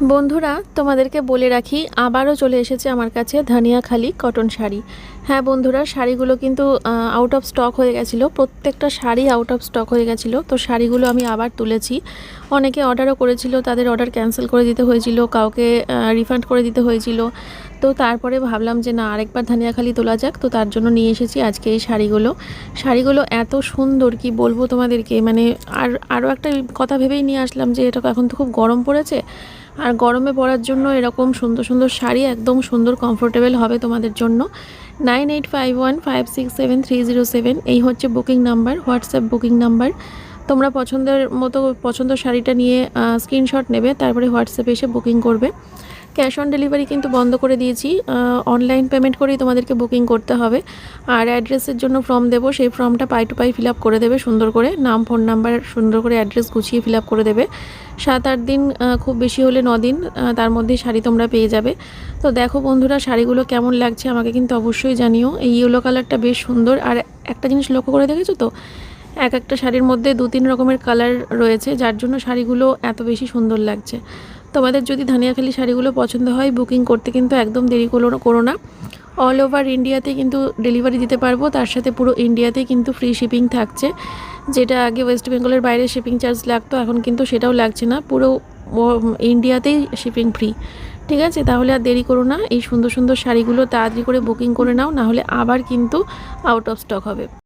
বন্ধুরা, তোমাদেরকে বলে রাখি, আবারও চলে এসেছে আমার কাছে ধানিয়াখালি কটন শাড়ি। হ্যাঁ বন্ধুরা, শাড়িগুলো কিন্তু আউট অফ স্টক হয়ে গেছিলো। প্রত্যেকটা শাড়ি আউট অফ স্টক হয়ে গেছিলো। তো শাড়িগুলো আমি আবার তুলেছি। অনেকে অর্ডারও করেছিল, তাদের অর্ডার ক্যান্সেল করে দিতে হয়েছিল, কাউকে রিফান্ড করে দিতে হয়েছিল। তো তারপরে ভাবলাম যে না, আরেকবার ধানিয়াখালি তোলা যাক। তো তার জন্য নিয়ে এসেছি আজকে এই শাড়িগুলো এত সুন্দর কি বলবো তোমাদেরকে। মানে আরও একটা কথা ভেবেই নিয়ে আসলাম যে এটা এখন তো খুব গরম পড়েছে, আর গরমে পরার জন্য এরকম সুন্দর সুন্দর শাড়ি একদম সুন্দর কমফোর্টেবল হবে তোমাদের জন্য। 9851567307 এই হচ্ছে booking number, WhatsApp booking number. তোমরা পছন্দ শাড়িটা নিয়ে স্ক্রিনশট নেবে, তারপরে হোয়াটসঅ্যাপে এসে বুকিং করবে। ক্যাশ অন ডেলিভারি কিন্তু বন্ধ করে দিয়েছি, অনলাইন পেমেন্ট করেই তোমাদেরকে বুকিং করতে হবে। আর অ্যাড্রেসের জন্য ফর্ম দেবো, সেই ফর্মটা পাই টু পাই ফিল আপ করে দেবে সুন্দর করে, নাম ফোন নাম্বার সুন্দর করে অ্যাড্রেস গুছিয়ে ফিল আপ করে দেবে। 7-8 দিন, খুব বেশি হলে 9 দিন, তার মধ্যে শাড়ি তোমরা পেয়ে যাবে। তো দেখো বন্ধুরা, শাড়িগুলো কেমন লাগছে আমাকে কিন্তু অবশ্যই জানিও। এই ইয়েলো কালারটা বেশ সুন্দর। আর একটা জিনিস লক্ষ্য করে দেখেছো তো, একটা শাড়ির মধ্যে 2-3 রকমের কালার রয়েছে, যার জন্য শাড়িগুলো এত বেশি সুন্দর লাগছে। তোমাদের যদি ধানিয়াখালি শাড়িগুলো পছন্দ হয়, বুকিং করতে কিন্তু একদম দেরি করো না। অল ওভার ইন্ডিয়াতে কিন্তু ডেলিভারি দিতে পারবো, তার সাথে পুরো ইন্ডিয়াতেই কিন্তু ফ্রি শিপিং থাকছে। যেটা আগে ওয়েস্ট বেঙ্গলের বাইরে শিপিং চার্জ লাগতো, এখন কিন্তু সেটাও লাগছে না, পুরো ইন্ডিয়াতেই শিপিং ফ্রি। ঠিক আছে, তাহলে আর দেরি করো না, এই সুন্দর সুন্দর শাড়িগুলো তাড়াতাড়ি করে বুকিং করে নাও, নাহলে আবার কিন্তু আউট অফ স্টক হবে।